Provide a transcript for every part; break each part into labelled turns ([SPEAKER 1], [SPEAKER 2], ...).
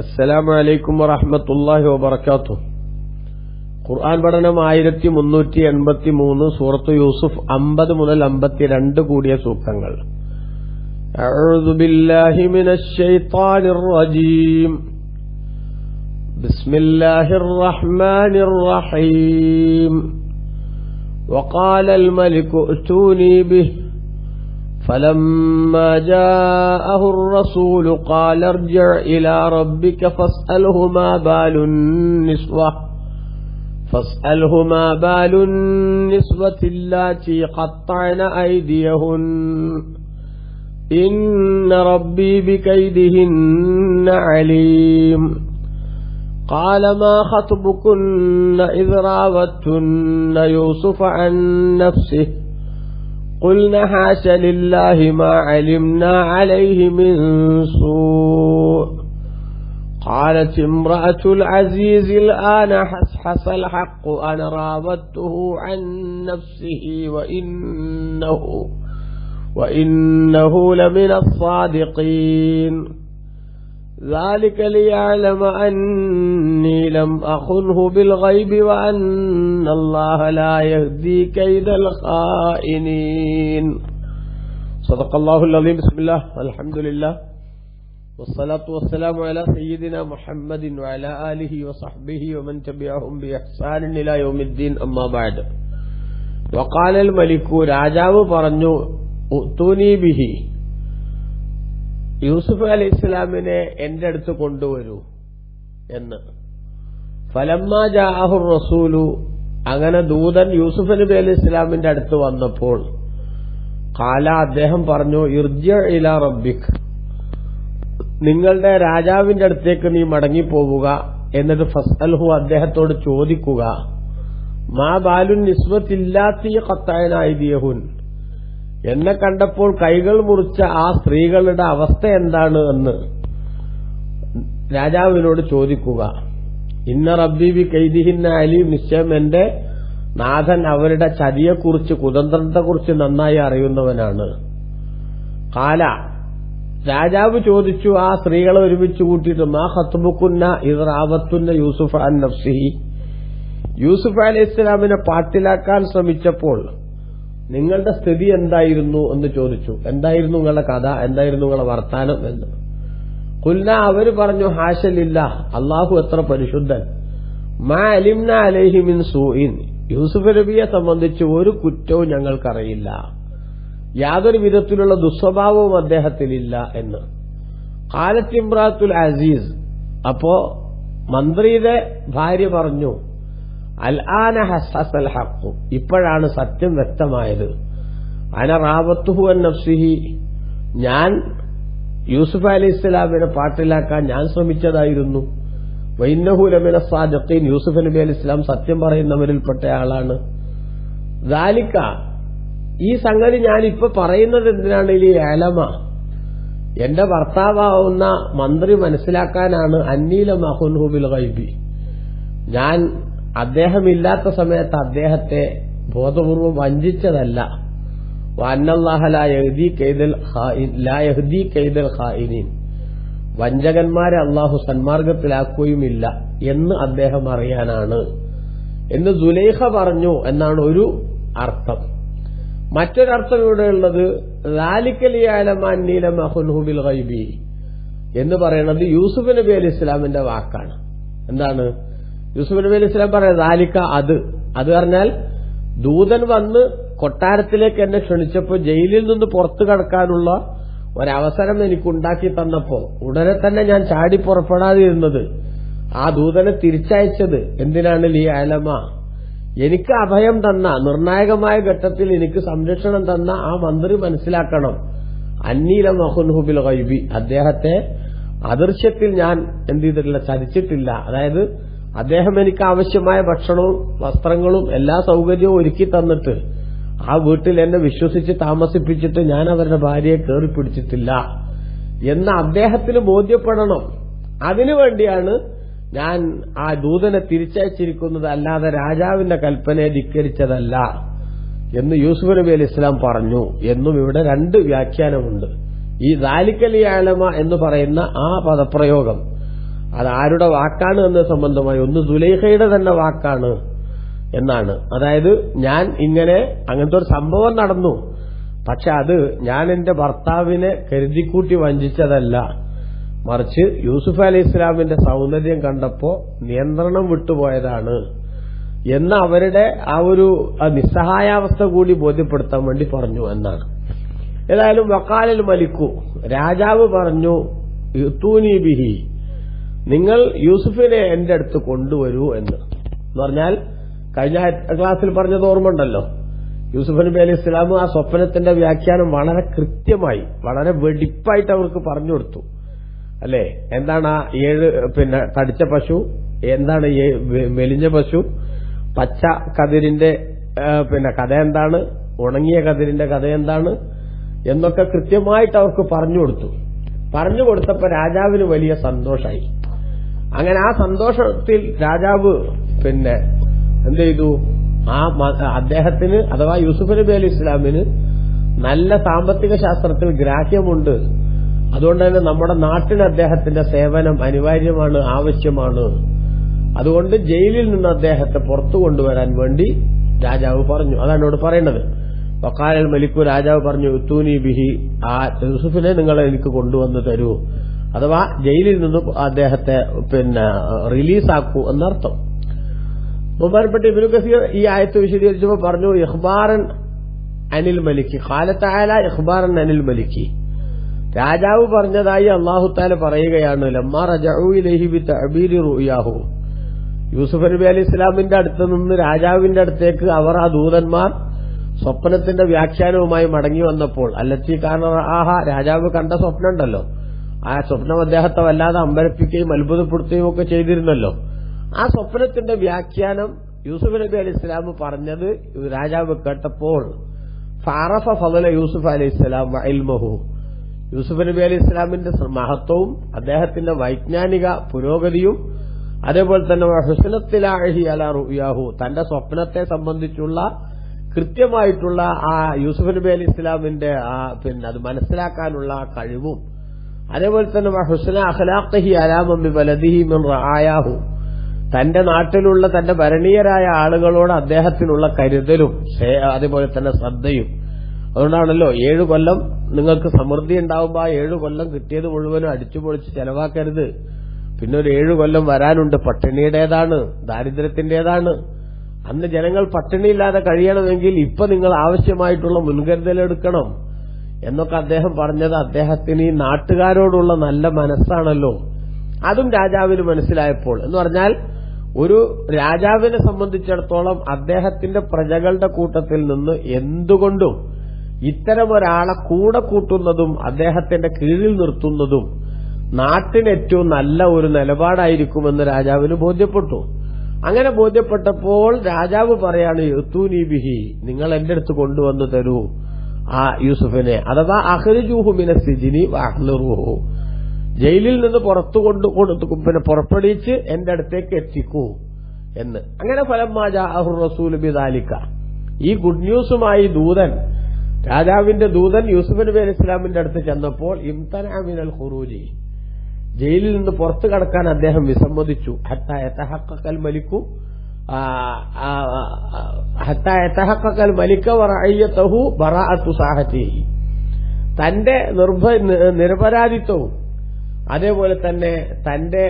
[SPEAKER 1] അസ്സലാമു അലൈക്കും വറഹ്മത്തുള്ളാഹി വബറകാതുഹു. ഖുർആൻ പഠനം 1383, സൂറത്ത് യൂസുഫ് 50 മുതൽ 52 കൂടിയ സൂക്തങ്ങൾ. അഊദു ബില്ലാഹി മിനശ് ശൈത്വാനിർ റജീം. ബിസ്മില്ലാഹിർ റഹ്മാനിർ റഹീം. വഖാലൽ മലികു ഉതൂനി ബിഹി فلما جاءه الرسول قال ارجع إلى ربك فاسأله ما بال النسوة اللاتي قطعن أيديهن إن ربي بكيدهن عليم. قال ما خطبكن إذ راوتن يوسف عن نفسه قلنا حاش لله ما علمنا عليه من سوء. قالت امرأة العزيز الآن حصحص الحق أنا راودته عن نفسه وإنه لمن الصادقين. ذلك ليعلم أني لم أخنه بالغيب وأن الله لا يهدي كيد الخائنين. صدق الله العظيم. بسم الله والحمد لله والصلاة والسلام على سيدنا محمد وعلى آله وصحبه ومن تبعهم بإحسان إلى يوم الدين. أما بعد. وقال الملك രാജാവ് പറഞ്ഞു, ഉത്തൂനി ബിഹി, യൂസുഫ് അലൈഹി ഇസ്ലാമിനെ എന്റെ അടുത്ത് കൊണ്ടുവരൂ എന്ന്. ഫലമ്മാ ജാഅഹു റസൂലു, അങ്ങനെ ദൂതൻ യൂസുഫ് നബി അലൈഹി ഇസ്ലാമിന്റെ അടുത്ത് വന്നപ്പോൾ ഖാല, അദ്ദേഹം പറഞ്ഞു, ഇർജിഅ ഇലാ റബ്ബിക്, നിങ്ങളുടെ രാജാവിന്റെ അടുത്തേക്ക് നീ മടങ്ങിപ്പോവുക. എന്നിട്ട് ഫസ്അൽഹു, അദ്ദേഹത്തോട് ചോദിക്കുക, മാ ബാലുൻ നിസ്വത്തില്ലാത്തി ഖത്തഅന അയ്ദിയഹുൻ, എന്നെ കണ്ടപ്പോൾ കൈകൾ മുറിച്ച ആ സ്ത്രീകളുടെ അവസ്ഥ എന്താണ് എന്ന് രാജാവിനോട് ചോദിക്കുക. ഇന്ന റബ്ബി ബി കൈദിഹിന്ന അലീം, നിശ്ചയം എന്റെ നാഥൻ അവരുടെ ചതിയെക്കുറിച്ച്, കുതന്ത്രത്തെക്കുറിച്ച് നന്നായി അറിയുന്നവനാണ്. കാല, രാജാവ് ചോദിച്ചു ആ സ്ത്രീകളെ ഒരുമിച്ച് കൂട്ടിയിട്ട്, മാ ഖത്ബുകുന്ന ഇദ് റാവത്തുന്ന യൂസുഫ് അൻ നഫ്സിഹി, യൂസുഫ് അലൈഹി ഇസ്ലാമിനെ പാട്ടിലാക്കാൻ ശ്രമിച്ചപ്പോൾ നിങ്ങളുടെ സ്ഥിതി എന്തായിരുന്നു എന്ന് ചോദിച്ചു. എന്തായിരുന്നു നിങ്ങളുടെ കഥ, എന്തായിരുന്നു നിങ്ങളുടെ വർത്താനം എന്ന്. ഖുൽന, അവര് പറഞ്ഞു, ഹാശലില്ല, അള്ളാഹു എത്ര പരിശുദ്ധൻ, മാ അലിംന അലൈഹി മിൻ സൂഇൻ, യൂസുഫ് നബിയെ സംബന്ധിച്ച് ഒരു കുറ്റവും ഞങ്ങൾക്കറിയില്ല, യാതൊരു വിധത്തിലുള്ള ദുസ്വഭാവവും അദ്ദേഹത്തിലില്ല എന്ന്. ഖാലത്ത് ഇംറാത്തുൽ അസീസ്, അപ്പോ മന്ത്രിയുടെ ഭാര്യ പറഞ്ഞു, അൽ ആന ഹസ്സൽ ഹഖ്, ഇപ്പോഴാണ് സത്യം വ്യക്തമായത്. അന റാവത്തുഹു അൻ നഫ്സിഹി, ഞാൻ യൂസുഫ് അലൈഹി ഇസ്ലാമിനെ പാട്ടിലാക്കാൻ ഞാൻ ശ്രമിച്ചതായിരുന്നു. വഇന്നഹു ലമിന സാദിഖീൻ, യൂസുഫ് നബി അലൈഹി ഇസ്ലാം സത്യം പറയുന്നവരിൽപ്പെട്ട ആളാണ്. ദാലിക, ഈ സംഗതി ഞാനിപ്പോ പറയുന്നത് എന്തിനാണ്? ഈ അലമ, എന്റെ ഭർത്താവാവുന്ന മന്ത്രി മനസ്സിലാക്കാനാണ്. അന്നീല മഹുൻഹു ബിൽ ഗൈബി, ഞാൻ അദ്ദേഹമില്ലാത്ത സമയത്ത് അദ്ദേഹത്തെ ബോധപൂർവം വഞ്ചിച്ചതല്ല. വഅന്നല്ലാഹ ലാ യഹ്ദി കൈദൽ ഖായിനീൻ, വഞ്ചകന്മാരെ അള്ളാഹു സന്മാർഗത്തിലാക്കുകയുമില്ല എന്ന് അദ്ദേഹം അറിയാനാണ് എന്ന് സുലൈഖ പറഞ്ഞു എന്നാണ് ഒരു അർത്ഥം. മറ്റൊരർത്ഥം ഇവിടെയുള്ളത് ദാലിക ലിയഅലമ അന്നീ ലം അഖുൻഹു ബിൽ ഗൈബി എന്ന് പറയുന്നത് യൂസുഫ് നബി അലൈഹി ഇസ്ലാമിന്റെ വാക്കാണ്. എന്താണ് യൂസുഫ് നബി അലൈഹി ഇസ്ലാം പറയുന്നത്? ദാലിക, അത് പറഞ്ഞാൽ ദൂതൻ വന്ന് കൊട്ടാരത്തിലേക്ക് എന്നെ ക്ഷണിച്ചപ്പോൾ ജയിലിൽ നിന്ന് പുറത്തു കടക്കാനുള്ള ഒരവസരം എനിക്കുണ്ടാക്കി തന്നപ്പോ ഉടനെ തന്നെ ഞാൻ ചാടി പുറപ്പെടാതിരുന്നത്, ആ ദൂതനെ തിരിച്ചയച്ചത് എന്തിനാണ്? ലിയഅലമ, എനിക്ക് അഭയം തന്ന, നിർണായകമായ ഘട്ടത്തിൽ എനിക്ക് സംരക്ഷണം തന്ന ആ മന്ത്രി മനസ്സിലാക്കണം, അന്നീ ലം അഖുൻഹു ബിൽ ഗൈബി, അദ്ദേഹത്തെ അദൃശ്യത്തിൽ ഞാൻ എന്ത് ചെയ്തിട്ടില്ല, ചതിച്ചിട്ടില്ല. അതായത് അദ്ദേഹം എനിക്ക് ആവശ്യമായ ഭക്ഷണവും വസ്ത്രങ്ങളും എല്ലാ സൗകര്യവും ഒരുക്കി തന്നിട്ട് ആ വീട്ടിൽ എന്നെ വിശ്വസിച്ച് താമസിപ്പിച്ചിട്ട് ഞാൻ അവരുടെ ഭാര്യയെ കയറി പിടിച്ചിട്ടില്ല എന്ന് അദ്ദേഹത്തിന് ബോധ്യപ്പെടണം. അതിനുവേണ്ടിയാണ് ഞാൻ ആ ദൂതനെ തിരിച്ചയച്ചിരിക്കുന്നത്, അല്ലാതെ രാജാവിന്റെ കൽപ്പനയെ ധിക്കരിച്ചതല്ല എന്ന് യൂസുഫ് നബി അലൈഹി ഇസ്ലാം പറഞ്ഞു എന്നും ഇവിടെ രണ്ട് വ്യാഖ്യാനമുണ്ട്. ഈ ദാലിക ലിയഅലമ എന്ന് പറയുന്ന ആ പദപ്രയോഗം അത് ആരുടെ വാക്കാണ് എന്ന സംബന്ധമായി ഒന്ന് സുലൈഖയുടെ തന്നെ വാക്കാണ് എന്നാണ്. അതായത് ഞാൻ ഇങ്ങനെ അങ്ങനത്തെ ഒരു സംഭവം നടന്നു, പക്ഷെ അത് ഞാൻ എന്റെ ഭർത്താവിനെ കരുതിക്കൂട്ടി വഞ്ചിച്ചതല്ല, മറിച്ച് യൂസുഫ് അലൈഹി ഇസ്ലാമിന്റെ സൗന്ദര്യം കണ്ടപ്പോ നിയന്ത്രണം വിട്ടുപോയതാണ് എന്ന് അവരുടെ ആ ഒരു നിസ്സഹായാവസ്ഥ കൂടി ബോധ്യപ്പെടുത്താൻ വേണ്ടി പറഞ്ഞു എന്നാണ്. ഏതായാലും വഖാലൽ മലിക്കു, രാജാവ് പറഞ്ഞു, യുത്തൂനി ബിഹി, നിങ്ങൾ യൂസുഫിനെ എന്റെ അടുത്ത് കൊണ്ടുവരൂ എന്ന് പറഞ്ഞാൽ കഴിഞ്ഞ ക്ലാസ്സിൽ പറഞ്ഞത് ഓർമ്മയുണ്ടല്ലോ. യൂസുഫ് നബി അലൈഹി ഇസ്ലാം ആ സ്വപ്നത്തിന്റെ വ്യാഖ്യാനം വളരെ കൃത്യമായി വളരെ വെടിപ്പായിട്ട് അവർക്ക് പറഞ്ഞു കൊടുത്തു അല്ലെ. എന്താണ് ആ 7 തടിച്ച പശു, എന്താണ് മെലിഞ്ഞ പശു, പച്ച കതിരിന്റെ കഥ എന്താണ്, ഉണങ്ങിയ കതിരിന്റെ കഥ എന്താണ് എന്നൊക്കെ കൃത്യമായിട്ട് അവർക്ക് പറഞ്ഞു കൊടുത്തു. പറഞ്ഞു കൊടുത്തപ്പോ രാജാവിന് വലിയ സന്തോഷമായി. അങ്ങനെ ആ സന്തോഷത്തിൽ രാജാവ് എന്ത് ചെയ്തു, അദ്ദേഹത്തിന് അഥവാ യൂസുഫ് നബി അലൈഹി ഇസ്ലാമിന് നല്ല സാമ്പത്തിക ശാസ്ത്രത്തിൽ ഗ്രാഹ്യമുണ്ട്, അതുകൊണ്ട് തന്നെ നമ്മുടെ നാട്ടിന് അദ്ദേഹത്തിന്റെ സേവനം അനിവാര്യമാണ്, ആവശ്യമാണ്. അതുകൊണ്ട് ജയിലിൽ നിന്ന് അദ്ദേഹത്തെ പുറത്തു കൊണ്ടുവരാൻ വേണ്ടി രാജാവ് പറഞ്ഞു. അതാണ് ഇവിടെ പറയുന്നത്. വഖാലൽ മലിക്കു, രാജാവ് പറഞ്ഞു, യുത്തൂനി ബിഹി, ആ യൂസുഫിനെ നിങ്ങൾ എനിക്ക് കൊണ്ടുവന്ന് തരൂ, അഥവാ ജയിലിൽ നിന്നും അദ്ദേഹത്തെ റിലീസാക്കൂ എന്നർത്ഥം. ബഹുമാനപ്പെട്ട ഇബ്നു കസീർ ഈ ആയത്ത് വിശദീകരിച്ചപ്പോൾ പറഞ്ഞു, ഇഖ്ബാറൻ അനിൽ മലിക്കി, ഖാല തആല ഇഖ്ബാറൻ അനിൽ മലിക്കി, രാജാവ് പറഞ്ഞതായി അല്ലാഹു തആല പറയുകയാണ്. ലമ്മാ റജഉ ഇലൈഹി ബിതഅബീരി റുയാഹു, യൂസുഫ് നബി അലൈഹി ഇസ്ലാമിന്റെ അടുത്ത് നിന്ന് രാജാവിന്റെ അടുത്തേക്ക് അവർ ആ ദൂതന്മാർ സ്വപ്നത്തിന്റെ വ്യാഖ്യാനവുമായി മടങ്ങി വന്നപ്പോൾ, അല്ലത്തി കാന റആഹ, രാജാവ് കണ്ട സ്വപ്നം ഉണ്ടല്ലോ, ആ സ്വപ്നം അദ്ദേഹത്തെ വല്ലാതെ അമ്പരപ്പിക്കുകയും അത്ഭുതപ്പെടുത്തുകയും ഒക്കെ ചെയ്തിരുന്നല്ലോ. ആ സ്വപ്നത്തിന്റെ വ്യാഖ്യാനം യൂസുഫ് നബി അലൈഹി ഇസ്ലാം പറഞ്ഞത് രാജാവ് കേട്ടപ്പോൾ ഫഅറഫ ഫളല യൂസുഫ് അലൈഹി ഇസ്ലാം വഇൽമഹു, യൂസുഫ് നബി അലൈഹി ഇസ്ലാമിന്റെ മഹത്വവും അദ്ദേഹത്തിന്റെ വൈജ്ഞാനിക പുരോഗതിയും അതേപോലെ തന്നെ ഹുസ്നത്തിലാഹി അലാ റുയാഹു, തന്റെ സ്വപ്നത്തെ സംബന്ധിച്ചുള്ള കൃത്യമായിട്ടുള്ള ആ യൂസുഫ് നബി അലൈഹി ഇസ്ലാമിന്റെ അത് മനസ്സിലാക്കാനുള്ള കഴിവും അതേപോലെ തന്നെ ഹുസ്ന അഖ്ലാഖിഹി അലാ മൻ ബിബലദിഹി മിൻ റആയാഹു, തന്റെ നാട്ടിലുള്ള തന്റെ ഭരണീയരായ ആളുകളോട് അദ്ദേഹത്തിനുള്ള കരുതലും അതേപോലെ തന്നെ ശ്രദ്ധയും. അതുകൊണ്ടാണല്ലോ 7 കൊല്ലം നിങ്ങൾക്ക് സമൃദ്ധി ഉണ്ടാവുമ്പോ ആ 7 കൊല്ലം കിട്ടിയത് മുഴുവനും അടിച്ചുപൊളിച്ച് ചെലവാക്കരുത്, പിന്നെ ഒരു 7 കൊല്ലം വരാനുണ്ട്, പട്ടിണിയുടേതാണ്, ദാരിദ്ര്യത്തിന്റേതാണ്. അന്ന് ജനങ്ങൾ പട്ടിണിയില്ലാതെ കഴിയണമെങ്കിൽ ഇപ്പൊ നിങ്ങൾ ആവശ്യമായിട്ടുള്ള മുൻകരുതലെടുക്കണം എന്നൊക്കെ അദ്ദേഹം പറഞ്ഞത് അദ്ദേഹത്തിന് ഈ നാട്ടുകാരോടുള്ള നല്ല മനസ്സാണല്ലോ. അതും രാജാവിന് മനസ്സിലായപ്പോൾ, എന്ന് പറഞ്ഞാൽ ഒരു രാജാവിനെ സംബന്ധിച്ചിടത്തോളം അദ്ദേഹത്തിന്റെ പ്രജകളുടെ കൂട്ടത്തിൽ നിന്ന് എന്തുകൊണ്ടും ഇത്തരം ഒരാളെ കൂടെ കൂട്ടുന്നതും അദ്ദേഹത്തിന്റെ കീഴിൽ നിർത്തുന്നതും നാട്ടിന് ഏറ്റവും നല്ല ഒരു നിലപാടായിരിക്കുമെന്ന് രാജാവിന് ബോധ്യപ്പെട്ടു. അങ്ങനെ ബോധ്യപ്പെട്ടപ്പോൾ രാജാവ് പറയാണ്, യുത്തൂനി ബിഹി, നിങ്ങൾ എന്റെ അടുത്ത് കൊണ്ടുവന്ന് തരൂ ആ യൂസുഫിനെ, അഥവാ അഖ്രിജൂഹു മിനസ് സിജ്നി വഅഹ്ലിറൂഹു, ജയിലിൽ നിന്ന് പുറപ്പെടുവിച്ച് എന്റെ അടുത്തേക്ക് എത്തിക്കൂ എന്ന്. അങ്ങനെ ഫലമ്മാ ജാഅഹു റസൂലു ബിദാലിക, ഈ ഗുഡ് ന്യൂസുമായി ദൂതൻ, രാജാവിന്റെ ദൂതൻ യൂസുഫ് നബി അലൈഹി ഇസ്ലാമിന്റെ അടുത്ത് ചെന്നപ്പോൾ ഇംതനഅ മിനൽ ഖുറൂജി, ജയിലിൽ നിന്ന് പുറത്തു കടക്കാൻ അദ്ദേഹം വിസമ്മതിച്ചു. ഹത്താ യതഹഖഖൽ മലിക്കു മലിക വറഅയ്യതഹു ബറാഅത്തു സാഹതിഹി, തന്റെ നിരപരാധിത്വവും അതേപോലെ തന്നെ തന്റെ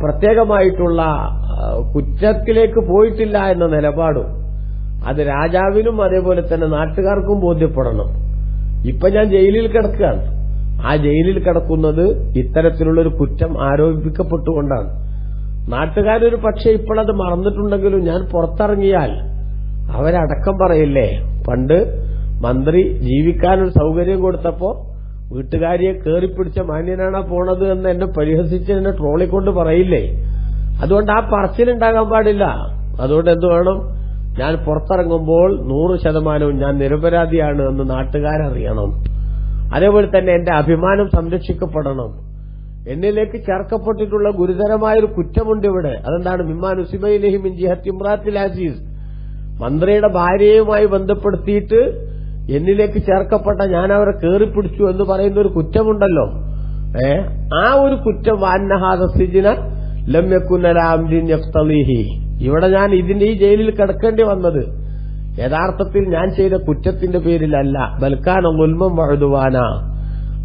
[SPEAKER 1] പ്രത്യേകമായിട്ടുള്ള കുറ്റത്തിലേക്ക് പോയിട്ടില്ല എന്ന നിലപാടും അത് രാജാവിനും അതേപോലെ തന്നെ നാട്ടുകാർക്കും ബോധ്യപ്പെടണം. ഇപ്പൊ ഞാൻ ജയിലിൽ കിടക്കുകയാണ്, ആ ജയിലിൽ കിടക്കുന്നത് ഇത്തരത്തിലുള്ളൊരു കുറ്റം ആരോപിക്കപ്പെട്ടുകൊണ്ടാണ്. നാട്ടുകാരൊരു പക്ഷെ ഇപ്പോഴത് മറന്നിട്ടുണ്ടെങ്കിലും ഞാൻ പുറത്തിറങ്ങിയാൽ അവരടക്കം പറയില്ലേ, പണ്ട് മന്ത്രി ജീവിക്കാനൊരു സൗകര്യം കൊടുത്തപ്പോ വീട്ടുകാരിയെ കയറിപ്പിടിച്ച മാന്യനാണ് പോണത് എന്ന് എന്നെ പരിഹസിച്ച് എന്നെ ട്രോളിക്കൊണ്ട് പറയില്ലേ. അതുകൊണ്ട് ആ പറച്ചിലുണ്ടാകാൻ പാടില്ല. അതുകൊണ്ട് എന്ത് വേണം, ഞാൻ പുറത്തിറങ്ങുമ്പോൾ 100% ഞാൻ നിരപരാധിയാണ് എന്ന് നാട്ടുകാരറിയണം. അതേപോലെ തന്നെ എന്റെ അഭിമാനം സംരക്ഷിക്കപ്പെടണം. എന്നിലേക്ക് ചേർക്കപ്പെട്ടിട്ടുള്ള ഗുരുതരമായൊരു കുറ്റമുണ്ട് ഇവിടെ. അതെന്താണ്, മിമ്മാൻ ഉസിമയിലേഹി മിൻ ജിഹത്തി ഇംറാത്തിൽ അസീസ്, മന്ത്രിയുടെ ഭാര്യയുമായി ബന്ധപ്പെടുത്തിയിട്ട് എന്നിലേക്ക് ചേർക്കപ്പെട്ട ഞാൻ അവരെ കയറിപ്പിടിച്ചു എന്ന് പറയുന്ന ഒരു കുറ്റമുണ്ടല്ലോ. ആ ഒരു കുറ്റം വാന്നഹാദസിജിന ലമ്യക്കുനലാംദിൻ യഖ്തളിഹി, ഇവിടെ ഞാൻ ഇതിന്റെ ഈ ജയിലിൽ കിടക്കേണ്ടി വന്നത് യഥാർത്ഥത്തിൽ ഞാൻ ചെയ്ത കുറ്റത്തിന്റെ പേരിലല്ല, ബൽക്കാന ഗുൽമം വഅദുവാന,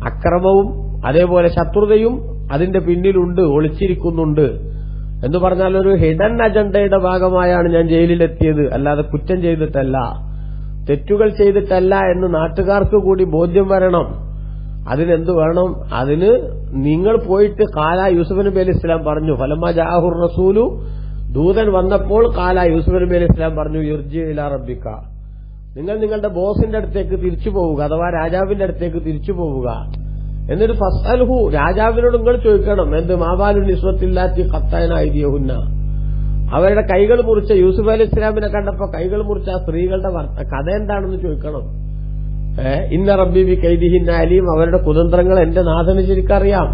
[SPEAKER 1] അക്രമവും അതേപോലെ ശത്രുതയും അതിന്റെ പിന്നിലുണ്ട്, ഒളിച്ചിരിക്കുന്നുണ്ട് എന്ന് പറഞ്ഞാൽ ഒരു ഹിഡൻ അജണ്ടയുടെ ഭാഗമായാണ് ഞാൻ ജയിലിലെത്തിയത്, അല്ലാതെ കുറ്റം ചെയ്തിട്ടല്ല, തെറ്റുകൾ ചെയ്തിട്ടല്ല എന്ന് നാട്ടുകാർക്ക് കൂടി ബോധ്യം വരണം. അതിനെന്ത് വേണം? അതിന് നിങ്ങൾ പോയിട്ട് കാല യൂസുഫ് നബി അലൈഹി ഇസ്ലാം പറഞ്ഞു, ഫലമ്മ ജാഅഹുർ റസൂലു, ദൂതൻ വന്നപ്പോൾ കാല യൂസുഫ് നബി അലൈഹി ഇസ്ലാം പറഞ്ഞു, ഇർജി ഇലാ റബ്ബിക, നിങ്ങൾ നിങ്ങളുടെ ബോസിന്റെ അടുത്തേക്ക് തിരിച്ചു പോവുക, അഥവാ രാജാവിന്റെ അടുത്തേക്ക് തിരിച്ചു പോവുക. എന്നിട്ട് ഫസ്അൽഹു, രാജാവിനോട് നിങ്ങൾ ചോദിക്കണം, എന്ത് മാബാലു നിസ്വത്തില്ലാത്തി ഖത്തഅന ഐദിയഹുന്ന, അവരുടെ കൈകൾ മുറിച്ച യൂസുഫ് അലൈഹി ഇസ്ലാമിനെ കണ്ടപ്പോ കൈകൾ മുറിച്ച ആ സ്ത്രീകളുടെ കഥ എന്താണെന്ന് ചോദിക്കണം. ഇന്ന റബ്ബി ബി കൈദിഹിന്ന അലീം, അവരുടെ കുതന്ത്രങ്ങൾ എന്റെ നാഥന് ശരിക്കറിയാം.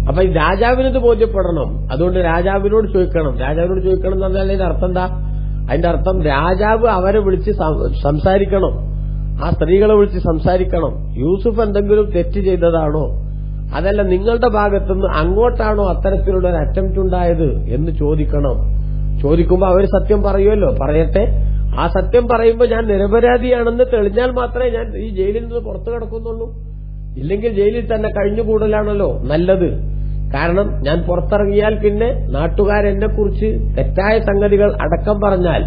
[SPEAKER 1] അപ്പൊ ഈ രാജാവിനത് ബോധ്യപ്പെടണം, അതുകൊണ്ട് രാജാവിനോട് ചോദിക്കണം. രാജാവിനോട് ചോദിക്കണം എന്ന് പറഞ്ഞാൽ അതിന്റെ അർത്ഥം എന്താ? അതിന്റെ അർത്ഥം രാജാവ് അവരെ വിളിച്ച് സംസാരിക്കണം, ആ സ്ത്രീകളെ വിളിച്ച് സംസാരിക്കണം. യൂസുഫ് എന്തെങ്കിലും തെറ്റ് ചെയ്തതാണോ, അതല്ല നിങ്ങളുടെ ഭാഗത്തുനിന്ന് അങ്ങോട്ടാണോ അത്തരത്തിലുള്ള ഒരു അറ്റംപ്റ്റ് ഉണ്ടായത് എന്ന് ചോദിക്കണം. ചോദിക്കുമ്പോൾ അവർ സത്യം പറയുമല്ലോ, പറയട്ടെ. ആ സത്യം പറയുമ്പോൾ ഞാൻ നിരപരാധിയാണെന്ന് തെളിഞ്ഞാൽ മാത്രമേ ഞാൻ ഈ ജയിലിൽ നിന്ന് പുറത്തു കിടക്കുന്നുള്ളൂ. ഇല്ലെങ്കിൽ ജയിലിൽ തന്നെ കഴിഞ്ഞുകൂടലാണല്ലോ നല്ലത്. കാരണം ഞാൻ പുറത്തിറങ്ങിയാൽ പിന്നെ നാട്ടുകാരെന്നെക്കുറിച്ച് തെറ്റായ സംഗതികൾ അടക്കം പറഞ്ഞാൽ,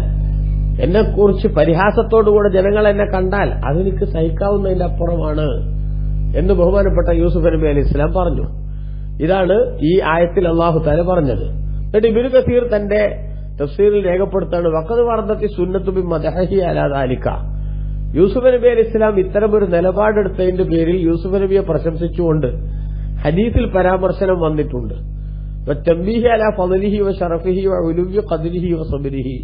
[SPEAKER 1] എന്നെക്കുറിച്ച് പരിഹാസത്തോടുകൂടെ ജനങ്ങൾ എന്നെ കണ്ടാൽ അതെനിക്ക് സഹിക്കാവുന്നതിന്റെ അപ്പുറമാണ് എന്ന് ബഹുമാനപ്പെട്ട യൂസുഫ് നബി അലൈഹി ഇസ്ലാം പറഞ്ഞു. ഇതാണ് ഈ ആയത്തിൽ അള്ളാഹു തആല പറഞ്ഞത്. എന്നിട്ട് ഇബ്നു കസീർ തന്റെ തഫ്സീറിൽ രേഖപ്പെടുത്താണ്, വഖദ് വറദത്തി സുന്നത്തു ബി മദ്ഹി അലാ ദാലിക, യൂസുഫ് നബി അലൈഹി ഇസ്ലാം ഇത്തരമൊരു നിലപാടെടുത്തതിന്റെ പേരിൽ യൂസുഫ് നബിയെ പ്രശംസിച്ചുകൊണ്ട് ഹദീസിൽ പരാമർശനം വന്നിട്ടുണ്ട്. വതംബീഹി അലാ ഫളലിഹി വശറഫിഹി വഉലുവി ഖദ്രിഹി വസബ്രിഹി,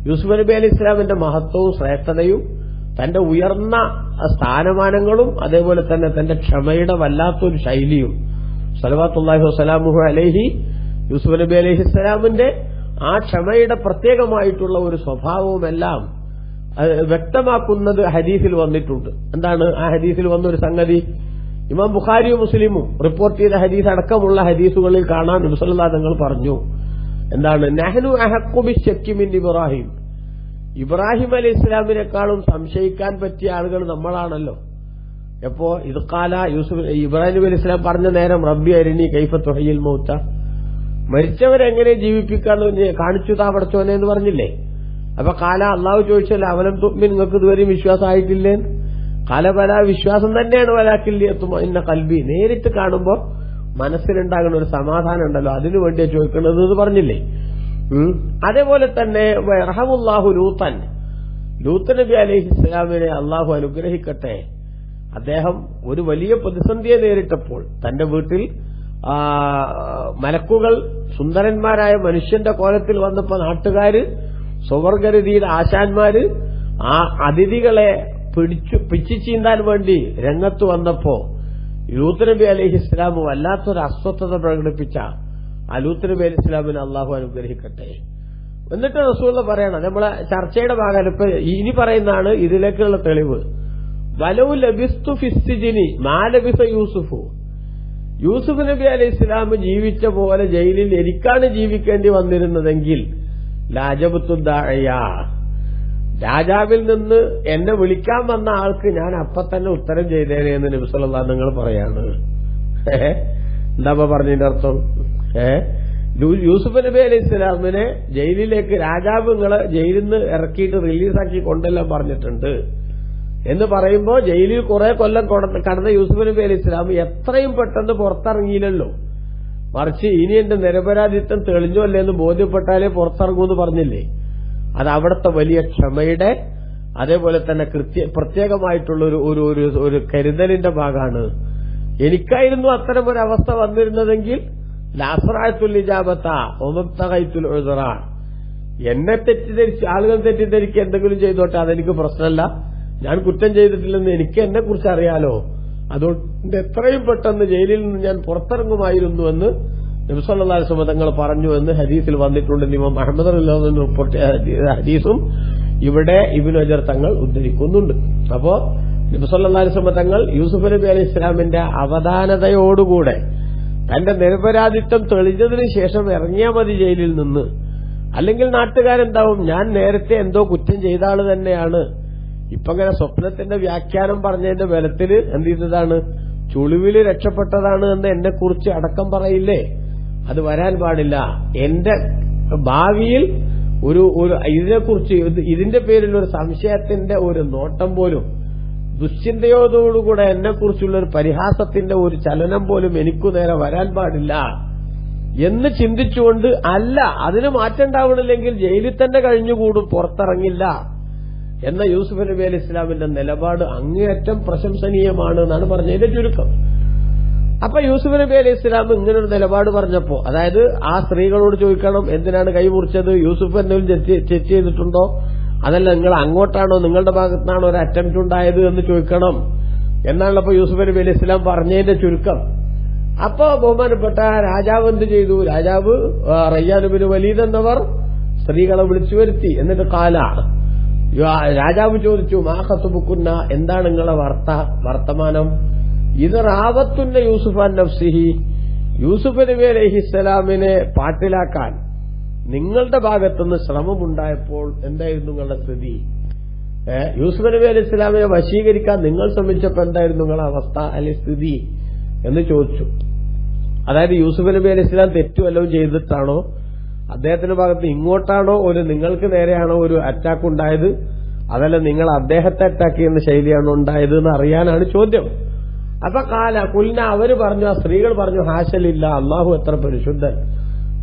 [SPEAKER 1] യൂസുഫ് നബി അലൈഹി ഇസ്ലാമിന്റെ മഹത്വവും ശ്രേഷ്ഠതയും തന്റെ ഉയർന്ന സ്ഥാനമാനങ്ങളും അതേപോലെ തന്നെ തന്റെ ക്ഷമയുടെ വല്ലാത്തൊരു ശൈലിയും, സ്വലവാത്തുല്ലാഹി വസലാമുഹു അലൈഹി, യൂസുഫ് നബി അലൈഹി ഇസ്ലാമിന്റെ ആ ക്ഷമയുടെ പ്രത്യേകമായിട്ടുള്ള ഒരു സ്വഭാവവുമെല്ലാം വ്യക്തമാക്കുന്നത് ഹദീസിൽ വന്നിട്ടുണ്ട്. എന്താണ് ആ ഹദീസിൽ വന്നൊരു സംഗതി? ഇമാം ബുഖാരിയും മുസ്ലിമും റിപ്പോർട്ട് ചെയ്ത ഹദീസ് അടക്കമുള്ള ഹദീസുകളിൽ കാണാൻ നബി സല്ലല്ലാഹു അലൈഹി വസല്ലം പറഞ്ഞു, എന്താണ്? നഹ്നു അഹഖു ബിശ്ശക്കി മിൻ ഇബ്രാഹിം, ഇബ്രാഹിം അലൈഹി ഇസ്ലാമിനെക്കാളും സംശയിക്കാൻ പറ്റിയ ആളുകൾ നമ്മളാണല്ലോ. എപ്പോ ഇത് കാല യൂസുഫ് ഇബ്രാഹിം നബി അലൈഹി ഇസ്ലാം പറഞ്ഞ നേരം, റബ്ബി അരിനി കൈഫ തുഹ്യിൽ മൗത, മരിച്ചവരെങ്ങനെ ജീവിപ്പിക്കാന്ന് കാണിച്ചു താ പടച്ചോനെ എന്ന് പറഞ്ഞില്ലേ? അപ്പൊ കാല അള്ളാഹു ചോദിച്ചല്ലോ, അവലം തുമ്മിൻ, നിങ്ങൾക്ക് ഇതുവരെയും വിശ്വാസമായിട്ടില്ലേ? കാല പല വിശ്വാസം തന്നെയാണ്, വലാക്കില്ലെത്തും ഇന്ന കൽബി, നേരിട്ട് കാണുമ്പോ മനസ്സിലുണ്ടാകുന്ന ഒരു സമാധാനം ഉണ്ടല്ലോ, അതിനു വേണ്ടിയാ ചോദിക്കുന്നത് എന്ന് പറഞ്ഞില്ലേ? അതേപോലെ തന്നെ റഹമുല്ലാഹു ലൂത്തൻ, ലൂത്ത് നബി അലൈഹി ഇസ്ലാമിനെ അള്ളാഹു അനുഗ്രഹിക്കട്ടെ. അദ്ദേഹം ഒരു വലിയ പ്രതിസന്ധിയെ നേരിട്ടപ്പോൾ തന്റെ വീട്ടിൽ മലക്കുകൾ സുന്ദരന്മാരായ മനുഷ്യന്റെ കോലത്തിൽ വന്നപ്പോ നാട്ടുകാര് സ്വവർഗരതിയുടെ ആശാന്മാര് ആ അതിഥികളെ പിച്ചു ചീന്താൻ വേണ്ടി രംഗത്ത് വന്നപ്പോ ലൂത്ത് നബി അലൈഹി ഇസ്ലാം വല്ലാത്തൊരു അസ്വസ്ഥത പ്രകടിപ്പിച്ച ആ ലൂത്ത് നബി അലൈഹി ഇസ്ലാമിനെ അള്ളാഹു അനുഗ്രഹിക്കട്ടെ. എന്നിട്ട് റസൂൽ പറയണം, നമ്മളെ ചർച്ചയുടെ ഭാഗം ഇപ്പൊ ഇനി പറയുന്നതാണ് ഇതിലേക്കുള്ള തെളിവ്. വലൗ ലബിസ്തു ഫിസ്സിജിനി മാ ലബിസ യൂസുഫു, യൂസുഫ് നബി അലൈഹി ഇസ്ലാം ജീവിച്ച പോലെ ജയിലിൽ എനിക്കാണ് ജീവിക്കേണ്ടി വന്നിരുന്നതെങ്കിൽ ലാജബത്തു ദാഇയ, രാജാവിൽ നിന്ന് എന്നെ വിളിക്കാൻ വന്ന ആൾക്ക് ഞാൻ അപ്പൊ തന്നെ ഉത്തരം ചെയ്തേനെ എന്ന് നബി സല്ലല്ലാഹു അലൈഹി വസല്ലം പറയാണ്. എന്താ പറഞ്ഞതിന്റെ അർത്ഥം? യൂസുഫ് നബി അലൈഹി ഇസ്ലാമിനെ ജയിലിലേക്ക് രാജാവ് നിങ്ങളെ ജയിലിൽ നിന്ന് ഇറക്കിയിട്ട് റിലീസാക്കി കൊണ്ടെല്ലാം പറഞ്ഞിട്ടുണ്ട് എന്ന് പറയുമ്പോ ജയിലിൽ കുറെ കൊല്ലം കടന്ന യൂസുഫ് നബി അലൈഹി ഇസ്ലാം എത്രയും പെട്ടെന്ന് പുറത്തിറങ്ങിയില്ലല്ലോ. മറിച്ച് ഇനി എന്റെ നിരപരാധിത്വം തെളിഞ്ഞോ അല്ലേ എന്ന് ബോധ്യപ്പെട്ടാലേ പുറത്തിറങ്ങൂന്ന് പറഞ്ഞില്ലേ? അത് അവിടുത്തെ വലിയ ക്ഷമയുടെ അതേപോലെ തന്നെ പ്രത്യേകമായിട്ടുള്ള ഒരു കരുതലിന്റെ ഭാഗമാണ്. എനിക്കായിരുന്നു അത്തരം ഒരു അവസ്ഥ വന്നിരുന്നതെങ്കിൽ ലാസ്റായത്തുൽ ഇജാബത്ത ഒമബ്തഗൈത്തുൽ ഉസ്റ, എന്നെ തെറ്റിദ്ധരിച്ച് ആളുകൾ തെറ്റിദ്ധരിക്കുക എന്തെങ്കിലും ചെയ്തോട്ടെ, അതെനിക്ക് പ്രശ്നമല്ല, ഞാൻ കുറ്റം ചെയ്തിട്ടില്ലെന്ന് എനിക്ക് എന്നെ കുറിച്ച് അറിയാലോ, അതുകൊണ്ട് എത്രയും പെട്ടെന്ന് ജയിലിൽ നിന്ന് ഞാൻ പുറത്തിറങ്ങുമായിരുന്നു എന്ന് നബി സല്ലല്ലാഹു അലൈഹി വസല്ലം തങ്ങൾ പറഞ്ഞു എന്ന് ഹദീസിൽ വന്നിട്ടുണ്ട്. ഇമാം അഹ്മദ് റളിയല്ലാഹു അൻഹു റിപ്പോർട്ട് ഹദീസും ഇവിടെ ഇബ്നു ഹജർ തങ്ങൾ ഉദ്ധരിക്കുന്നുണ്ട്. അപ്പോ നബി സല്ലല്ലാഹു അലൈഹി വസല്ലം തങ്ങൾ യൂസുഫ് നബി അലൈഹി ഇസ്ലാമിന്റെ അവധാനതയോടുകൂടെ തന്റെ നിരപരാധിത്വം തെളിഞ്ഞതിനു ശേഷം ഇറങ്ങിയാൽ മതി ജയിലിൽ നിന്ന്. അല്ലെങ്കിൽ നാട്ടുകാരെന്താവും, ഞാൻ നേരത്തെ എന്തോ കുറ്റം ചെയ്ത ആള് തന്നെയാണ്, ഇപ്പൊ ഇങ്ങനെ സ്വപ്നത്തിന്റെ വ്യാഖ്യാനം പറഞ്ഞതിന്റെ ബലത്തിൽ എന്ത് ചെയ്തതാണ്, ചുളിവില് രക്ഷപ്പെട്ടതാണ് എന്ന് എന്നെ കുറിച്ച് അടക്കം പറയില്ലേ? അത് വരാൻ പാടില്ല. എന്റെ ഭാവിയിൽ ഒരു ഇതിനെക്കുറിച്ച് ഇതിന്റെ പേരിൽ ഒരു സംശയത്തിന്റെ ഒരു നോട്ടം പോലും, ദുശ്ചിന്തയോടുകൂടെ എന്നെക്കുറിച്ചുള്ള ഒരു പരിഹാസത്തിന്റെ ഒരു ചലനം പോലും എനിക്കു നേരെ വരാൻ പാടില്ല എന്ന് ചിന്തിച്ചുകൊണ്ട്, അല്ല അതിന് മാറ്റം ഉണ്ടാവണില്ലെങ്കിൽ ജയിലിൽ തന്നെ കഴിഞ്ഞുകൂടും, പുറത്തിറങ്ങില്ല എന്ന യൂസുഫ് നബി അലൈഹി ഇസ്ലാമിന്റെ നിലപാട് അങ്ങേയറ്റം പ്രശംസനീയമാണ് എന്നാണ് പറഞ്ഞതിന്റെ ചുരുക്കം. അപ്പൊ യൂസുഫ് നബി അലൈഹി ഇസ്ലാം ഇങ്ങനൊരു നിലപാട് പറഞ്ഞപ്പോ, അതായത് ആ സ്ത്രീകളോട് ചോദിക്കണം എന്തിനാണ് കൈ മുറിച്ചത്, യൂസുഫ് എന്തെങ്കിലും തെറ്റ് ചെയ്തിട്ടുണ്ടോ, അതല്ല നിങ്ങൾ അങ്ങോട്ടാണോ നിങ്ങളുടെ ഭാഗത്താണോ ഒരു അറ്റംപ്റ്റ് ഉണ്ടായത് എന്ന് ചോദിക്കണം എന്നാണല്ലോ അപ്പൊ യൂസുഫ് നബി അലൈഹി ഇസ്ലാം പറഞ്ഞതിന്റെ ചുരുക്കം. അപ്പൊ ബഹുമാനപ്പെട്ട രാജാവ് എന്ത് ചെയ്തു, രാജാവ് റയ്യാൻ ഇബ്നു വലീദ് എന്നവർ സ്ത്രീകളെ വിളിച്ചു വരുത്തി. എന്നിട്ട് രാജാവ് ചോദിച്ചു, മാ ഖത്ബുകുന്ന, എന്താണ് നിങ്ങളെ വർത്തമാനം? ഇത് റാവത്തുന്ന യൂസുഫ് അൻ നഫ്സിഹി, യൂസുഫ് നബി അലൈഹിസ്സലാമിനെ പാട്ടിലാക്കാൻ നിങ്ങളുടെ ഭാഗത്തുനിന്ന് ശ്രമമുണ്ടായപ്പോൾ എന്തായിരുന്നു നിങ്ങളുടെ സ്ഥിതി? യൂസുഫ് നബി അലൈഹി ഇസ്ലാമിനെ വശീകരിക്കാൻ നിങ്ങൾ ശ്രമിച്ചപ്പോൾ എന്തായിരുന്നു നിങ്ങളുടെ അവസ്ഥ അല്ലെങ്കിൽ സ്ഥിതി എന്ന് ചോദിച്ചു. അതായത് യൂസുഫ് നബി അലൈഹി ഇസ്ലാം തെറ്റു വല്ലതും ചെയ്തിട്ടാണോ, അദ്ദേഹത്തിന്റെ ഭാഗത്ത് ഇങ്ങോട്ടാണോ ഒരു നിങ്ങൾക്ക് നേരെയാണോ ഒരു അറ്റാക്ക് ഉണ്ടായത്, അതല്ല നിങ്ങൾ അദ്ദേഹത്തെ അറ്റാക്ക് ചെയ്യുന്ന ശൈലിയാണോ ഉണ്ടായത് എന്ന് അറിയാനാണ് ചോദ്യം. അപ്പൊ കുൽന അവര് പറഞ്ഞു, ആ സ്ത്രീകൾ പറഞ്ഞു, ഹാശലില്ല, അള്ളാഹു എത്ര പരിശുദ്ധൻ,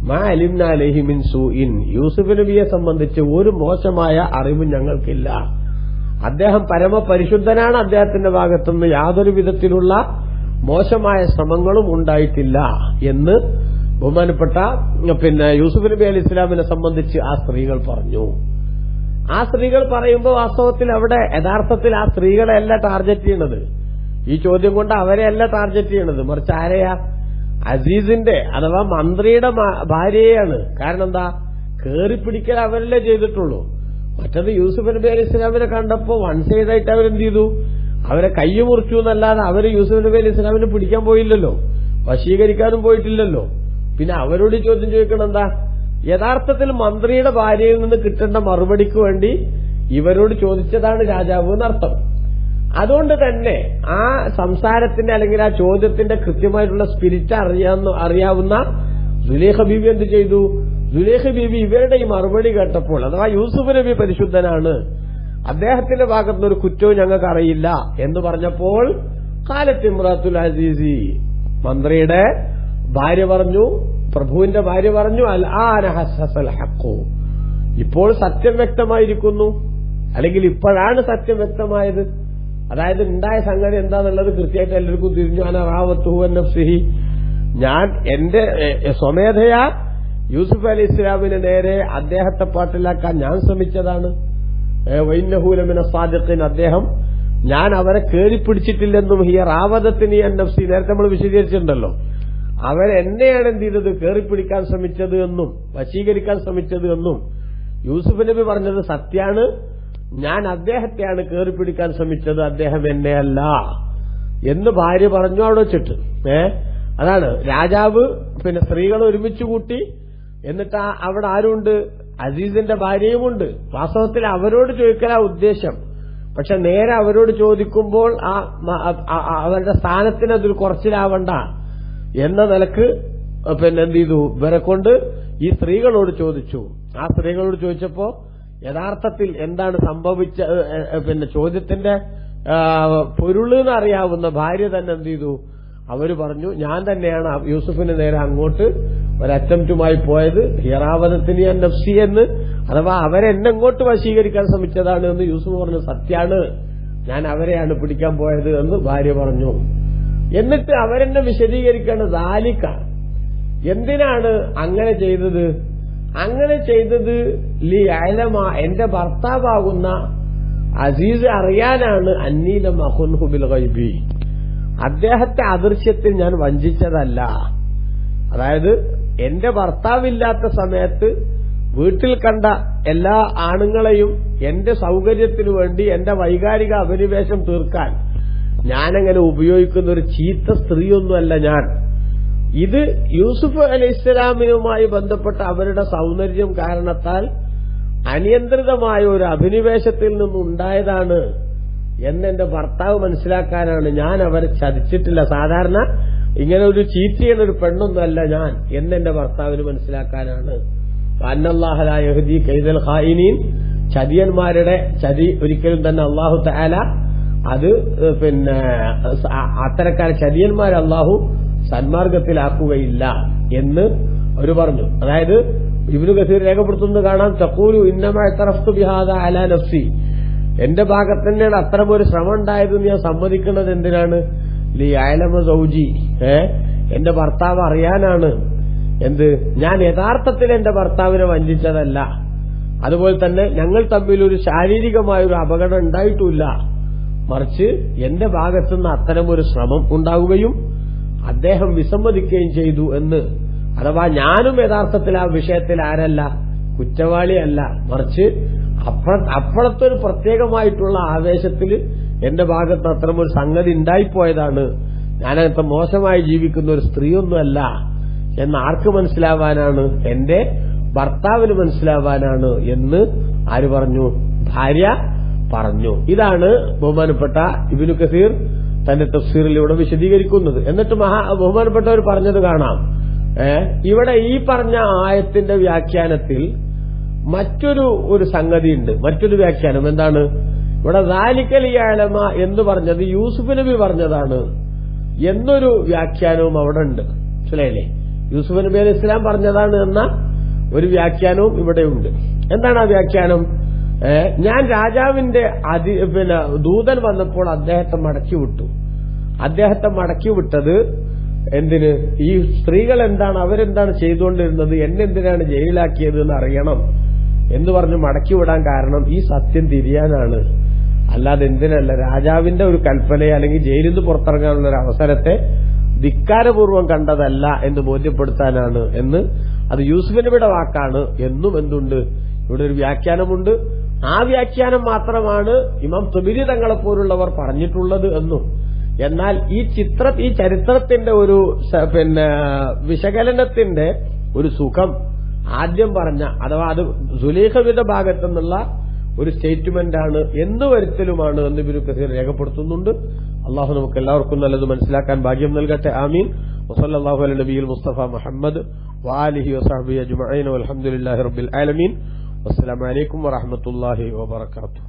[SPEAKER 1] മാ അലിംന അലൈഹി മിൻ സൂഇൻ, യൂസുഫ് നബിയെ സംബന്ധിച്ച് ഒരു മോശമായ അറിവും ഞങ്ങൾക്കില്ല, അദ്ദേഹം പരമപരിശുദ്ധനാണ്, അദ്ദേഹത്തിന്റെ ഭാഗത്തുനിന്ന് യാതൊരു വിധത്തിലുള്ള മോശമായ ശ്രമങ്ങളും ഉണ്ടായിട്ടില്ല എന്ന് ബഹുമാനപ്പെട്ട യൂസുഫ് നബി അലൈഹി ഇസ്ലാമിനെ സംബന്ധിച്ച് ആ സ്ത്രീകൾ പറഞ്ഞു. ആ സ്ത്രീകൾ പറയുമ്പോൾ വാസ്തവത്തിൽ അവിടെ യഥാർത്ഥത്തിൽ ആ സ്ത്രീകളെയല്ല ടാർഗറ്റ് ചെയ്യണത്, ഈ ചോദ്യം കൊണ്ട് അവരെയല്ല ടാർഗറ്റ് ചെയ്യണത്, മറിച്ച് ആരെയാ, അസീസിന്റെ അഥവാ മന്ത്രിയുടെ ഭാര്യയെയാണ്. കാരണം എന്താ, കേറിപ്പിടിക്കൽ അവരല്ലേ ചെയ്തിട്ടുള്ളൂ. മറ്റത് യൂസുഫ് നബി അലൈഹി ഇസ്ലാമിനെ കണ്ടപ്പോ വൺ സൈഡായിട്ട് അവരെന്ത് ചെയ്തു, അവരെ കൈ മുറിച്ചു എന്നല്ലാതെ അവര് യൂസുഫ് നബി അലൈഹി ഇസ്ലാമിനെ പിടിക്കാൻ പോയില്ലല്ലോ, വശീകരിക്കാനും പോയിട്ടില്ലല്ലോ. പിന്നെ അവരോട് ചോദ്യം ചോദിക്കണം എന്താ, യഥാർത്ഥത്തിൽ മന്ത്രിയുടെ ഭാര്യയിൽ നിന്ന് കിട്ടേണ്ട മറുപടിക്ക് വേണ്ടി ഇവരോട് ചോദിച്ചതാണ് രാജാവ് എന്നർത്ഥം. അതുകൊണ്ട് തന്നെ ആ സംസാരത്തിന്റെ അല്ലെങ്കിൽ ആ ചോദ്യത്തിന്റെ കൃത്യമായിട്ടുള്ള സ്പിരിറ്റ് അറിയാവുന്ന സുലൈഖ ബീവി എന്ത് ചെയ്തു, സുലൈഖ ബീവി ഇവരുടെ ഈ മറുപടി കേട്ടപ്പോൾ, അഥവാ യൂസുഫ് നബി പരിശുദ്ധനാണ്, അദ്ദേഹത്തിന്റെ ഭാഗത്തുനിന്ന് ഒരു കുറ്റവും ഞങ്ങൾക്ക് അറിയില്ല എന്ന് പറഞ്ഞപ്പോൾ, ഖാലത്ത് ഇമ്രാത്തുൽ അസീസി, മന്ത്രിയുടെ ഭാര്യ പറഞ്ഞു, പ്രഭുവിന്റെ ഭാര്യ പറഞ്ഞു, അൽ ആന ഹസ്സൽ ഹഖ്, ഇപ്പോൾ സത്യം വ്യക്തമായിരിക്കുന്നു, അല്ലെങ്കിൽ ഇപ്പോഴാണ് സത്യം വ്യക്തമായത്. അതായത് ഉണ്ടായ സംഗതി എന്താണെന്നുള്ളത് കൃത്യമായിട്ട് എല്ലാവർക്കും തിരിഞ്ഞു. അന റാവത്തുഹു അൻ നഫ്സിഹി, ഞാൻ എന്റെ സ്വമേധയാ യൂസുഫ് അലൈഹി ഇസ്ലാമിന് നേരെ അദ്ദേഹത്തെ പാട്ടിലാക്കാൻ ഞാൻ ശ്രമിച്ചതാണ്. വഇന്നഹു ലമിന സാദിഖീൻ, അദ്ദേഹം ഞാൻ അവരെ കേറിപ്പിടിച്ചിട്ടില്ലെന്നും ഹിയ റാവദത്തിനി അൻ നഫ്സി, നേരത്തെ നമ്മൾ വിശദീകരിച്ചിട്ടുണ്ടല്ലോ, അവരെന്നെയാണ് എന്ത് ചെയ്തത്, കേറിപ്പിടിക്കാൻ ശ്രമിച്ചത് എന്നും വശീകരിക്കാൻ ശ്രമിച്ചത് എന്നും യൂസുഫ് നബി പറഞ്ഞത് സത്യാണ്, ഞാൻ അദ്ദേഹത്തെയാണ് കേറിപ്പിടിക്കാൻ ശ്രമിച്ചത്, അദ്ദേഹം എന്നെയല്ല എന്ന് ഭാര്യ പറഞ്ഞു അവിടെ വെച്ചിട്ട്. അതാണ് രാജാവ് പിന്നെ സ്ത്രീകൾ ഒരുമിച്ച് കൂട്ടി. എന്നിട്ട് അവിടെ ആരുണ്ട്, അസീസിന്റെ ഭാര്യയുമുണ്ട്. വാസ്തവത്തിൽ അവരോട് ചോദിക്കലാ ഉദ്ദേശം, പക്ഷെ നേരെ അവരോട് ചോദിക്കുമ്പോൾ അവരുടെ സ്ഥാനത്തിന് അതൊരു കുറച്ചിലാവണ്ട എന്ന നിലക്ക് പിന്നെ എന്ത് ചെയ്തു, ഇവരെ കൊണ്ട് ഈ സ്ത്രീകളോട് ചോദിച്ചു. ആ സ്ത്രീകളോട് ചോദിച്ചപ്പോ യഥാർത്ഥത്തിൽ എന്താണ് സംഭവിച്ച പിന്നെ ചോദ്യത്തിന്റെ പൊരുളെന്ന് അറിയാവുന്ന ഭാര്യ തന്നെ എന്ത് ചെയ്തു, അവര് പറഞ്ഞു, ഞാൻ തന്നെയാണ് യൂസുഫിന് നേരെ അങ്ങോട്ട് ഒരു അറ്റംപ്റ്റുമായി പോയത്, ഹിറാവതത്തിന് ഞാൻ നഫ്സി എന്ന്, അഥവാ അവരെന്നെ അങ്ങോട്ട് വശീകരിക്കാൻ ശ്രമിച്ചതാണ് എന്ന് യൂസുഫ് പറഞ്ഞു, സത്യാണ്, ഞാൻ അവരെയാണ് പിടിക്കാൻ പോയത് എന്ന് ഭാര്യ പറഞ്ഞു. എന്നിട്ട് അവരെന്നെ വിശദീകരിക്കേണ്ടത് ദാലിക, എന്തിനാണ് അങ്ങനെ ചെയ്തത്, അങ്ങനെ ചെയ്തത് ലി അലമ, എന്റെ ഭർത്താവാകുന്ന അസീസ് അറിയാനാണ്, അന്നീല മഖുൻഹു ബിൽ ഗൈബി, അദ്ദേഹത്തെ അദൃശ്യത്തിൽ ഞാൻ വഞ്ചിച്ചതല്ല. അതായത് എന്റെ ഭർത്താവില്ലാത്ത സമയത്ത് വീട്ടിൽ കണ്ട എല്ലാ ആണുങ്ങളെയും എന്റെ സൗകര്യത്തിനു വേണ്ടി എന്റെ വൈകാരിക അഭിനിവേശം തീർക്കാൻ ഞാനങ്ങനെ ഉപയോഗിക്കുന്ന ഒരു ചീത്ത സ്ത്രീയൊന്നുമല്ല ഞാൻ. ഇത് യൂസുഫ് അലൈഹിസ്സലാമിനുമായി ബന്ധപ്പെട്ട അവരുടെ സൗന്ദര്യം കാരണത്താൽ അനിയന്ത്രിതമായ ഒരു അഭിനിവേശത്തിൽ നിന്നുണ്ടായതാണ് എന്നെന്റെ ഭർത്താവ് മനസ്സിലാക്കാനാണ്. ഞാൻ അവരെ ചതിച്ചിട്ടില്ല. സാധാരണ ഇങ്ങനെ ഒരു ചീറ്റ് ചെയ്യുന്ന ഒരു പെണ്ണൊന്നുമല്ല ഞാൻ എന്നെന്റെ ഭർത്താവിന് മനസ്സിലാക്കാനാണ്. അന്നല്ലാഹു ലാ യഹ്ദി കൈദൽ ഖായിനീൻ, ചതിയന്മാരുടെ ചതി ഒരിക്കലും തന്നെ അല്ലാഹു തആല അത് അത്തരക്കാരെ ചതിയന്മാരെ അല്ലാഹു സന്മാർഗത്തിലാക്കുകയില്ല എന്ന് അവർ പറഞ്ഞു. അതായത് ഇബ്നു കസീർ രേഖപ്പെടുത്തുന്നത് കാണാം, തഖൂലു ഇന്നമാ ഇതറഫ്തു ബിഹാദാ അലാ നഫ്സി, എന്റെ ഭാഗത്ത് തന്നെയാണ് അത്തരമൊരു ശ്രമം ഉണ്ടായതെന്ന് ഞാൻ സമ്മതിക്കുന്നത് എന്തിനാണ്? ലി അയലമ സൗജി, എന്റെ ഭർത്താവ് അറിയാനാണ്. എന്ത്? ഞാൻ യഥാർത്ഥത്തിൽ എന്റെ ഭർത്താവിനെ വഞ്ചിച്ചതല്ല. അതുപോലെ തന്നെ ഞങ്ങൾ തമ്മിൽ ഒരു ശാരീരികമായൊരു അപകടം ഉണ്ടായിട്ടില്ല. മറിച്ച് എന്റെ ഭാഗത്തുനിന്ന് അത്തരമൊരു ശ്രമം ഉണ്ടാവുകയും അദ്ദേഹം വിസമ്മതിക്കുകയും ചെയ്തു എന്ന്. അഥവാ ഞാനും യഥാർത്ഥത്തിൽ ആ വിഷയത്തിൽ ആരല്ല, കുറ്റവാളിയല്ല. മറിച്ച് അപ്പോഴത്തെ ഒരു പ്രത്യേകമായിട്ടുള്ള ആവേശത്തിൽ എന്റെ ഭാഗത്ത് അത്തരമൊരു സംഗതി ഉണ്ടായിപ്പോയതാണ്. ഞാനങ്ങനത്തെ മോശമായി ജീവിക്കുന്ന ഒരു സ്ത്രീയൊന്നുമല്ല എന്ന് ആർക്ക് മനസ്സിലാവാനാണ്? എന്റെ ഭർത്താവിന് മനസ്സിലാവാനാണ് എന്ന് ആര് പറഞ്ഞു? ഭാര്യ പറഞ്ഞു. ഇതാണ് ബഹുമാനപ്പെട്ട ഇബ്നു കസീർ തന്റെ തഫ്സീറിലൂടെ വിശദീകരിക്കുന്നത്. എന്നിട്ട് ബഹുമാനപ്പെട്ടവർ പറഞ്ഞത് കാണാം, ഇവിടെ ഈ പറഞ്ഞ ആയത്തിന്റെ വ്യാഖ്യാനത്തിൽ മറ്റൊരു സംഗതിയുണ്ട്, മറ്റൊരു വ്യാഖ്യാനം. എന്താണ്? ഇവിടെ ദാലിക ലിയഅലമ എന്ന് പറഞ്ഞത് യൂസുഫ് നബി പറഞ്ഞതാണ് എന്നൊരു വ്യാഖ്യാനവും അവിടെ ഉണ്ട്. മനസ്സിലായില്ലേ? യൂസുഫ് നബി അലൈഹി ഇസ്ലാം പറഞ്ഞതാണ് എന്ന ഒരു വ്യാഖ്യാനവും ഇവിടെയുണ്ട്. എന്താണ് ആ വ്യാഖ്യാനം? ഞാൻ രാജാവിന്റെ ദൂതൻ വന്നപ്പോൾ അദ്ദേഹത്തെ മടക്കി വിട്ടു. അദ്ദേഹത്തെ മടക്കി വിട്ടത് എന്തിന്? ഈ സ്ത്രീകൾ എന്താണ്, അവരെന്താണ് ചെയ്തുകൊണ്ടിരുന്നത്, എന്നെന്തിനാണ് ജയിലിലാക്കിയത് എന്ന് അറിയണം എന്ന് പറഞ്ഞ് മടക്കി വിടാൻ കാരണം ഈ സത്യം തിരിയാനാണ്. അല്ലാതെ എന്തിനല്ല, രാജാവിന്റെ ഒരു കൽപ്പനയെ അല്ലെങ്കിൽ ജയിലിൽ നിന്ന് പുറത്തിറങ്ങാനുള്ള ഒരു അവസരത്തെ ധിക്കാരപൂർവ്വം കണ്ടതല്ല എന്ന് ബോധ്യപ്പെടുത്താനാണ് എന്ന്. അത് യൂസുഫ് നബിയുടെ വാക്കാണ് എന്നും എന്തുണ്ട്, ഇവിടെ ഒരു വ്യാഖ്യാനമുണ്ട്. ആ വ്യാഖ്യാനം മാത്രമാണ് ഇമാം തുബരി തങ്ങളെപ്പോലുള്ളവർ പറഞ്ഞിട്ടുള്ളത് എന്നും. എന്നാൽ ഈ ചരിത്രത്തിന്റെ ഒരു വിശകലനത്തിന്റെ ഒരു സുഖം ആദ്യം പറഞ്ഞ, അഥവാ അത് സുലൈഖയുടെ ഭാഗത്തുനിന്നുള്ള ഒരു സ്റ്റേറ്റ്മെന്റ് ആണ് എന്ന് വരുത്തലുമാണ് എന്ന് ഇബ്നു കസീർ രേഖപ്പെടുത്തുന്നുണ്ട്. അള്ളാഹു നമുക്ക് എല്ലാവർക്കും നല്ലത് മനസ്സിലാക്കാൻ ഭാഗ്യം നൽകട്ടെ. ആമീൻ. വസല്ലല്ലാഹു അലാ നബിയിൽ മുസ്തഫ മുഹമ്മദ് വആലിഹി വസഹ്ബിഹി അജ്മഈൻ വൽഹംദുലില്ലാഹി റബ്ബിൽ ആലമീൻ. അസ്സലാമു അലൈക്കും വറഹ്മത്തുള്ളാഹി വബറകാതുഹു.